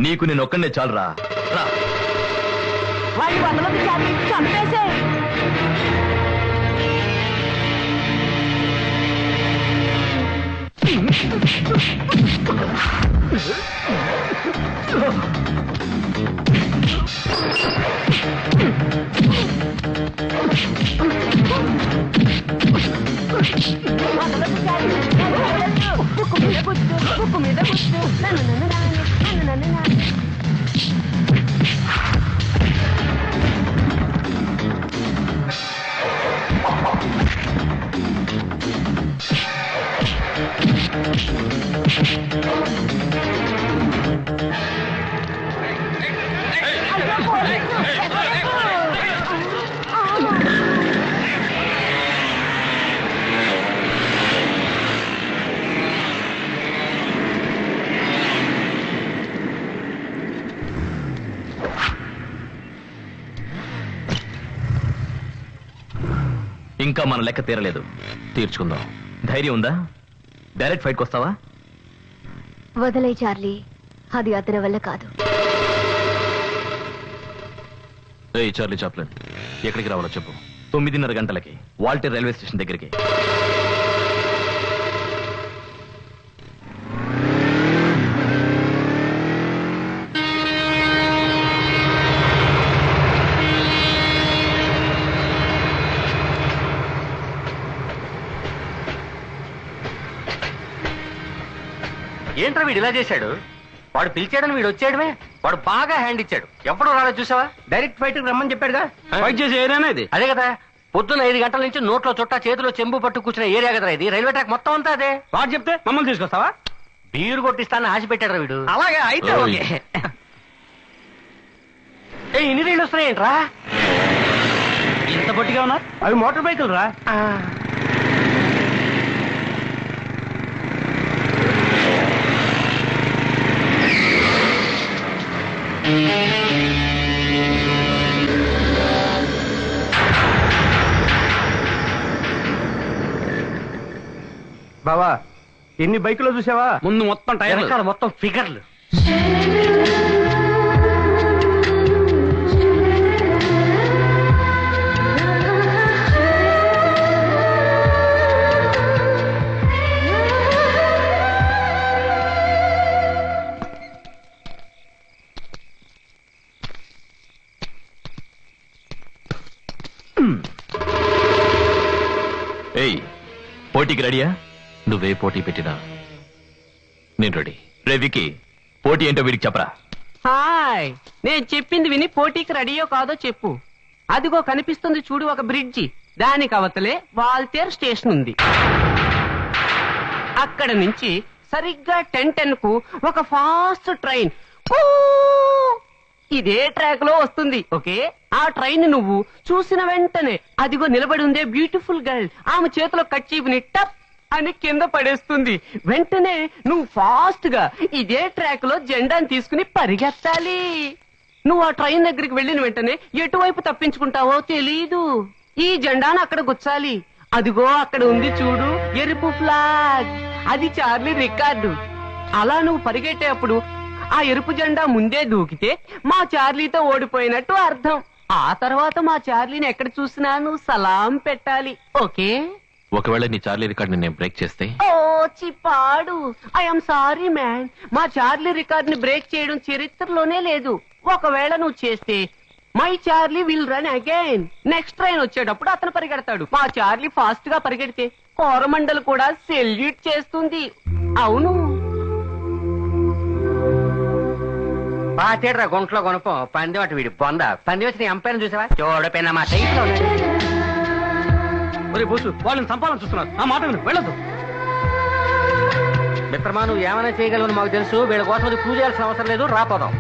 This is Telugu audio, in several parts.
నీకు నేను ఒక్కనే చాలురా. వాడి వదలదు చార్లీ, చంపేసే. వదలదు చార్లీ, బుక్కు మీద గుర్తు, బుక్కు మీద గుర్తు. ఇంకా మన లెక్క తీరలేదు, తీర్చుకుందాం. ధైర్యం ఉందా? డైరెక్ట్ ఫైట్కి వస్తావా? వదలే చార్లీ, అది అతని వల్ల కాదు. ఏయ్ చార్లీ చాప్లిన్, ఎక్కడికి రావాలో చెప్పు. 9:30 గంటలకి వాల్టర్ రైల్వే స్టేషన్ దగ్గరికి. ఏంట్రా వీడు ఇలా చేశాడు? వాడు పిలిచాడని వీడు వచ్చాడమే. వాడు బాగా హ్యాండ్ ఇచ్చాడు. ఎప్పుడు రాలేదు చూసావా? డైరెక్ట్ ఫైట్ రమ్మని చెప్పాడుగా. ఫైట్ చేసే ఏరియానే ఇది. అదే కదా, పొద్దున్న 5 గంటల నుంచి నోట్లో చుట్టా చేతిలో చెంబు పట్టు కూర్చున్న ఏరియా కదా ఇది. రైల్వే ట్రాక్ మొత్తం అంతా అదే. వాడు చెప్తే మమ్మల్ని తీసుకొస్తావా? బీరు కొట్టిస్తానని ఆశ పెట్టాడు వీడు. అలాగే అయితే ఓకే. ఇన్ని రైళ్ళు వస్తున్నాయేంట్రా? ఇంత పొట్టిగా ఉన్నా? అవి మోటార్ బైకులు రా. బావా, ఎన్ని బైకులో చూసావా? ముందు మొత్తం టైర్, మొత్తం ఫిగర్లు. ఏయ్, పోటీకి రెడీయా? నువ్వే పోటీ పెట్టినా నేను రెడీ. రే వికీ, పోటీ ఏంటో వీడికి చెప్పరా. హాయ్, నేను చెప్పింది విని పోటీకి రెడీయో కాదో చెప్పు. అదిగో కనిపిస్తుంది చూడు ఒక బ్రిడ్జి, దానికి అవతలే వాల్తేర్ స్టేషన్ ఉంది. అక్కడ నుంచి సరిగ్గా 10:10 కు ఒక ఫాస్ట్ ట్రైన్ ఇదే ట్రాక్ లో వస్తుంది. ఓకే, ఆ ట్రైన్ నువ్వు చూసిన వెంటనే అదిగో నిలబడి ఉందే బ్యూటిఫుల్ గర్ల్, ఆమె చేతిలో కర్చీఫ్ని టప్ అని కింద పడేస్తుంది. వెంటనే నువ్వు ఫాస్ట్ గా ఇదే ట్రాక్ లో జెండాని తీసుకుని పరిగెత్తాలి. నువ్వు ఆ ట్రైన్ దగ్గరికి వెళ్ళిన వెంటనే ఎటువైపు తప్పించుకుంటావో తెలీదు. ఈ జెండాను అక్కడ గుచ్చాలి. అదిగో అక్కడ ఉంది చూడు ఎరుపు ఫ్లాగ్, అది చార్లీ రికార్డు. అలా నువ్వు పరిగెట్టేప్పుడు ఆ ఎరుపు జెండా ముందే దూకితే మా చార్లీతో ఓడిపోయినట్టు అర్థం. ఆ తర్వాత మా చార్లీని ఎక్కడ చూసినా నువ్వు సలాం పెట్టాలి. ఓకే? ఒకవేళ నీ చార్లీ రికార్డ్ నేను బ్రేక్ చేస్తే? ఓ చిప్పాడు, ఐఎమ్ సారీ మ్యాన్, మా చార్లీ రికార్డ్ ని బ్రేక్ చేయడం చరిత్రలోనే లేదు. ఒకవేళ నువ్వు చేస్తే my Charlie will run again. Next train వచ్చేటప్పుడు అతను పరిగెడతాడు. మా చార్లీ ఫాస్ట్ గా పరిగెడితే కోరమండలు కూడా సెల్యూట్ చేస్తుంది. అవును. పాతేడ్రా గుంట్లో కొనుక్కో. పందెం అటు వీడి బొంద. పందెం వచ్చి నీ అంపైన చూసావా? చూడపోయినా మా టైప్ లో బోసు వాళ్ళని సంపాదన చూస్తున్నారు. ఆ మాట వెళ్ళదు. మిత్రమా, నువ్వు ఏమైనా చేయగలవని మాకు తెలుసు. వీళ్ళ కోసం అది పూజ చేయాల్సిన అవసరం లేదు. రాపోదాం.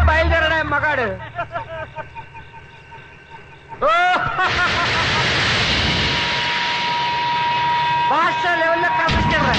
బయలుదేరడా మగాడు. భాష లెవెల్లో కనిపించారా?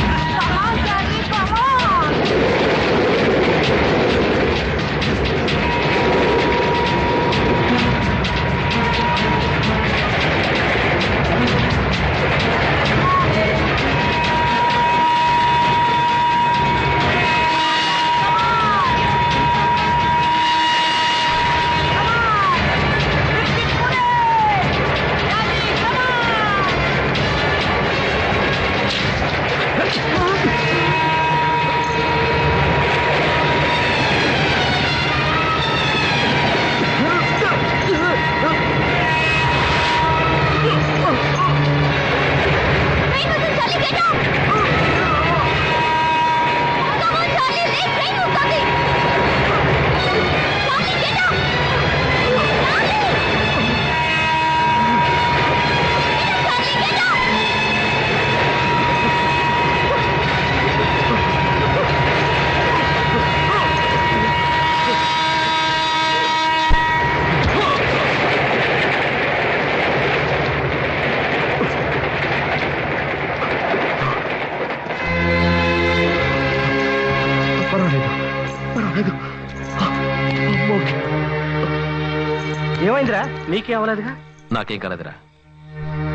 ఏమైందిరా? నీకే అవ్వలేదుగా? నాకేం కాలేదురా.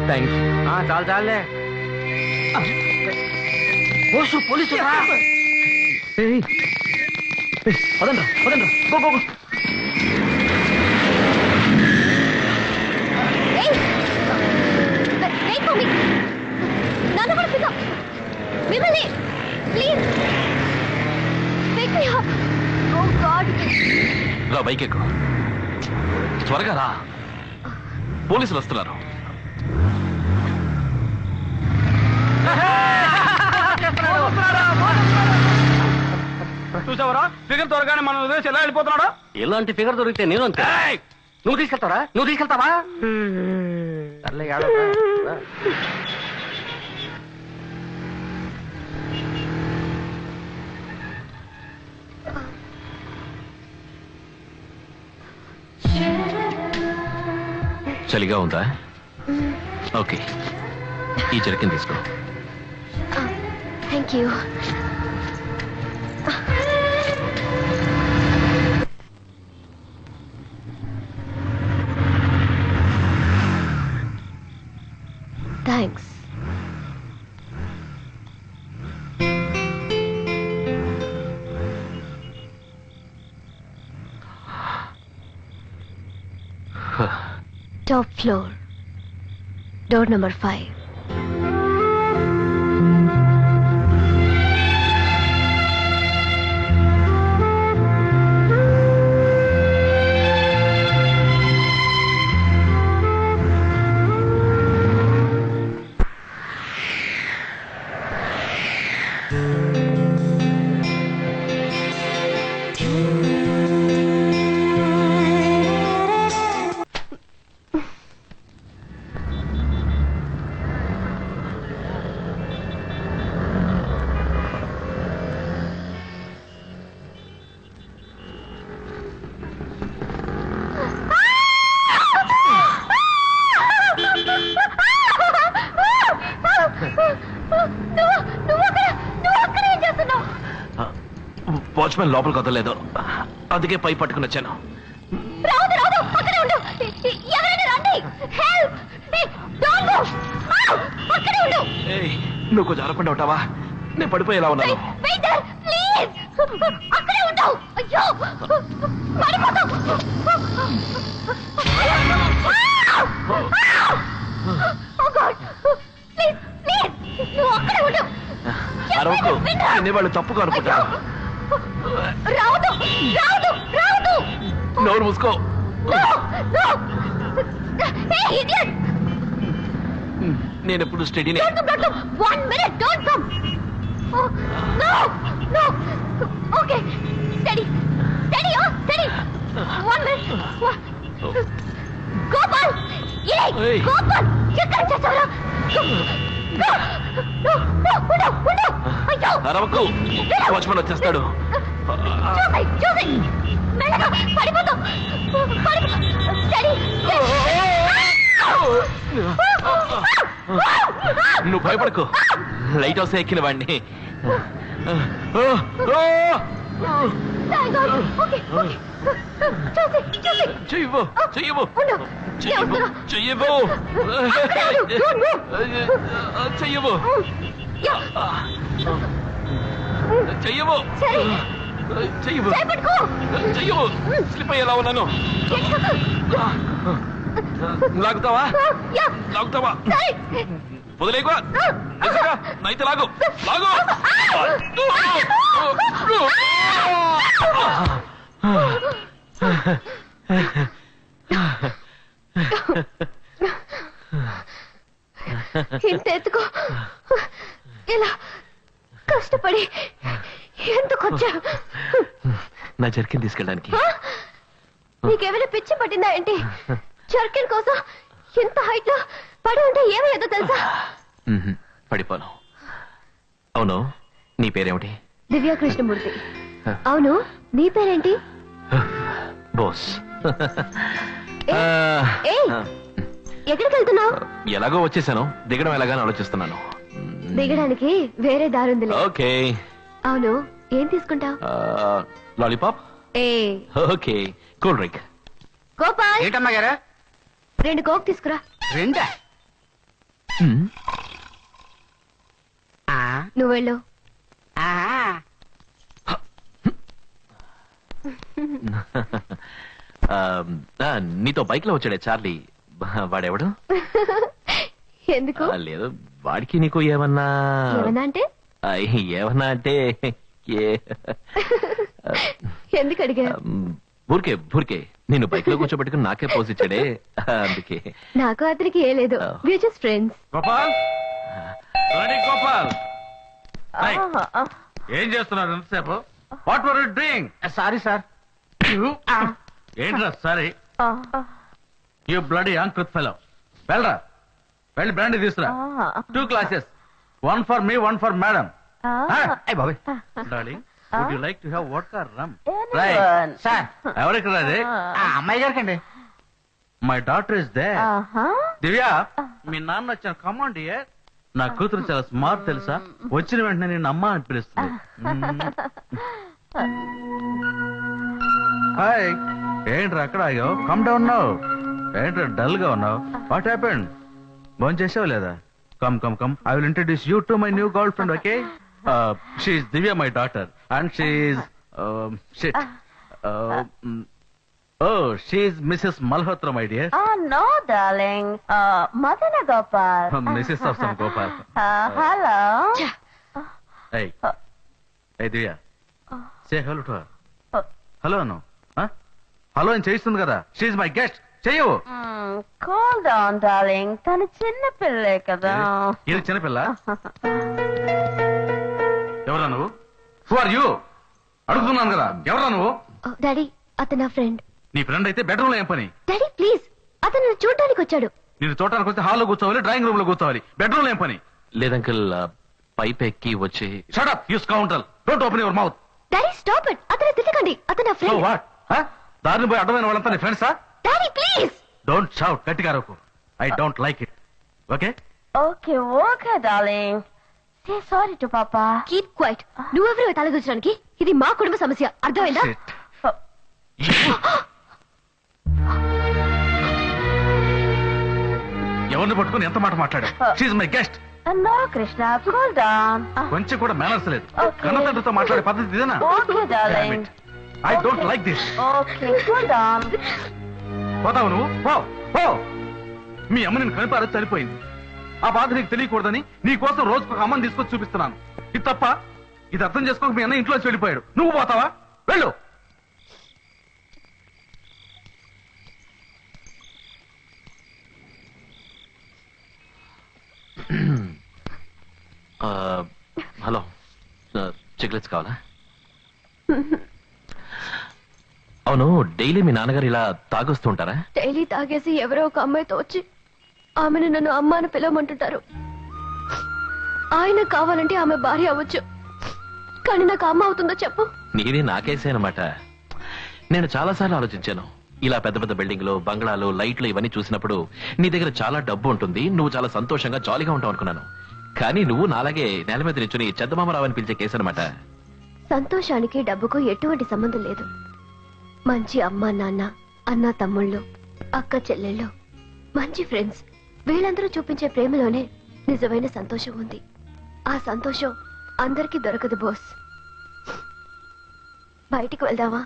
థ్యాంక్స్. చాలు చాలే. పోలీసు పదండ్రా పదండ్రా, గో గో గో. రా, బైక్ ఎక్కు. త్వరగా రా, పోలీసులు వస్తున్నారు. చూసావరా ఫిగర్ త్వరగానే మనం వదిలేసి ఎలా వెళ్ళిపోతున్నాడా? ఎలాంటి ఫిగర్ దొరికితే నేను అంతే. నువ్వు తీసుకెళ్తావా? నువ్వు తీసుకెళ్తావా? సర్లే, ఏడవరా. చలిగా ఉందా? ఓకే, ఈ జర్కిన్ తీసుకో. Thank you. Thanks. Top floor, door number 5. Watchman లోపలికి వదలలేదు, అందుకే పై పట్టుకుని వచ్చాను. నువ్వు కొంచెం అరపండి ఉంటావా? నేను పడిపోయేలా ఉన్నాను. అరవకు, వాళ్ళు తప్పుగా అనుకుంటారు. నోరు మూసుకో. నేను ఎప్పుడు స్టడీనే. Don't come. 1 minute. Don't come. Oh, no. Okay. Steady. Oh, steady. 1 minute. Gopal. Hey. Gopal. ఎక్కడ చేసావురా? No. అయ్యో. అరవకు, వాచ్మన్ వచ్చేస్తాడు. చూసి మెల్లగా పడిపోతాం. Steady. నువ్వు భయపడకు, లైట్ హౌస్ ఎక్కిన వాడిని. Thank God. Okay. చూసి చెయ్యవు. ఉండు. చెయ్యవు. చేపట్టుకో. చెయ్యవు. స్లిప్ అయ్యేలా ఉన్నాను. లాగుతావా? వదిలేకు. నైతే లాగు. ఇంత ఎత్తుకో. ఇలా కష్టపడి ఎందుకు వచ్చా? నా జర్కిన్ తీసుకెళ్ళడానికి. నీకేమైనా పిచ్చి పట్టిందా ఏంటి? జర్కిన్ కోసం ఇంత హైట్ లో పడి ఉంటే ఏమయ్యేదో తెలుసా? పడిపోను. అవును, నీ పేరేమిటి? దివ్యా కృష్ణమూర్తి. అవును, నీ పేరేంటి? బోస్. ఎక్కడికి వెళ్తున్నావు? ఎలాగో వచ్చేసాను, దిగడం ఎలాగని ఆలోచిస్తున్నాను. దిగడానికి వేరే దారుందిలే. ఓకే. అవును, ఏం తీసుకుంటావు? Lollipop. Okay. Cool drink. Gopal, ఏంటమ్మా గారా? 2 కోక్ తీసుకురా. 2? నువ్వు వెళ్ళు. నీతో బైక్ లో వచ్చాడే చార్లీ, వాడెవడు? ఎందుకు? లేదు, వాడికి నీకు ఏమన్నా అంటే? ఏమన్నా అంటే ఎందుకు అడిగా? ఊరికే నిన్ను బైక్ లో కూర్చోబెట్టుకుని నాకే పోజ్ ఇచ్చాడే, అందుకే. నాకు అతనికి ఏ లేదు, వి జస్ట్ ఫ్రెండ్స్. గోపాల్, ఏం చేస్తున్నారు ఎంతసేపు? What are you doing? Sorry sir. ఏంట్రా సారీ? యూ బ్లడీ అంకృత్ ఫెలో. వెళ్ళి బ్రాండీ తీసుకురా. 2 glasses. 1 for me, 1 for madam. బాబాయ్. Darling, would you like to have vodka or rum? Sir, ఎవరికి రాదే? అమ్మాయి గారికి. My daughter is there. Divya, మీ నాన్న వచ్చాను. Command dear. నా కూతురు చాలా స్మార్ట్ తెలుసా? వచ్చిన వెంటనే నేను అమ్మ అని పిలుస్తుంది. హాయ్. ఏంట్రా అక్కడ ఆగావు? Come down now. ఏంట్రా డల్ గా ఉన్నావు? What happened? ఫోన్ చేసావు లేదా? Come I will introduce you to my new girl friend. Okay, she Divya, my daughter, and she she Mrs Malhotra, my dear. No, darling. Madana Gopal. Mrs of some Gopal. Hello. Hey, Divya, say hello to her. Hello Anu. Hello అని చేయిస్తుంది కదా. She my guest. చెయ్యు. Cool down, darling. తను చిన్న పిల్లే కదా. ఇది చిన్నపిల్ల? ఎవరా నువ్వు? Who are you? అడుగుతున్నాను కదా, ఎవరా నువ్వు? డాడీ, అతను నా ఫ్రెండ్. నీ ఫ్రెండ్ అయితే బెడ్రూమ్ లో ఏం పని? డాడీ ప్లీజ్, అతను నన్ను చూడడానికి వచ్చాడు. నేను చూడటానికి వస్తే హాల్లో కూర్చోవాలి, డ్రాయింగ్ రూమ్ లో కూర్చోవాలి. బెడ్రూమ్ లో ఏం పని? లేదంకల్, పైప్ ఎక్కి వచ్చి. Shut up, you scoundrel. Don't open your mouth. Daddy stop it. అతను తిట్టకండి, అతను నా సో ఫ్రెండ్. వాట్? దారిని పోయి అడ్డమైన వాళ్ళంతా నీ ఫ్రెండ్సా? Daddy please. డోంట్ షౌట్, గట్టిగా అరవకు. I don't like it. Okay? Okay, darling. Say sorry to Papa. Keep quiet. నువ్వెవరు తలదూచడానికి? ఇది మా కుటుంబ సమస్య, అర్థమైందా? ఎవరిని పట్టుకుని ఎంత మాట మాట్లాడా? She my guest. No, Krishna. Cool down. కొంచెం కూడా మేనర్స్ లేదు. Okay. కన్నతండ్రితో మాట్లాడే పద్ధతి ఇదేనా? Okay, darling. I don't like this. Okay, cool down. పోతావు నువ్వు? పో. మీ అమ్మ నేను కనిపారో చనిపోయింది. ఆ బాధ నీకు తెలియకూడదని నీ కోసం రోజుకు ఒక అమ్మని తీసుకొచ్చి చూపిస్తున్నాను. ఇది తప్ప? ఇది అర్థం చేసుకోక మీ అన్న ఇంట్లోంచి వెళ్ళిపోయాడు. నువ్వు పోతావా? వెళ్ళు. హలో చిక్లెట్స్ కావాలా? అవును, డైలీ మీ నాన్నగారు ఇలా తాగొస్తుంటారా? డైలీ తాగేసి ఎవరో ఒక అమ్మాయితో వచ్చి ఆమెను నన్ను అమ్మ అని పిలవమంటుంటారు. ఆయన కావాలంటే ఆమె భార్య అవ్వచ్చు, కానీ నాకు అమ్మ అవుతుందో చెప్పు. నీది నాకేసే అనమాట. నేను చాలాసార్లు ఆలోచించాను. ఇలా పెద్ద పెద్ద బిల్డింగ్లు, బంగ్లాలు, లైట్లు ఇవన్నీ చూసినప్పుడు నీ దగ్గర చాలా డబ్బు ఉంటుంది, నువ్వు చాలా సంతోషంగా జాలీగా ఉంటావు అనుకున్నాను. కానీ నువ్వు నాలాగే నేల మీద నిల్చుని చందమామరావు అని పిలిచే కేసు అనమాట. సంతోషానికి డబ్బుకు ఎటువంటి సంబంధం లేదు. మంచి అమ్మ నాన్న, అన్న తమ్ముళ్ళు, అక్క చెల్లెళ్ళు, మంచి ఫ్రెండ్స్, వీళ్ళందరూ చూపించే ప్రేమలోనే నిజమైన సంతోషం ఉంది. ఆ సంతోషం అందరికీ దొరకదు బోస్. బయటికి వెళ్దామా?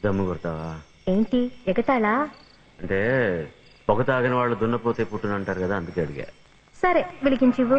దమ్ము కొడతావా? ఏంటి ఎగతాళా? అంటే పొగ తాగిన వాళ్ళు దున్నపోతే పుట్టునంటారు కదా, అందుకే అడిగా. సరే వెలిగించివ్వు.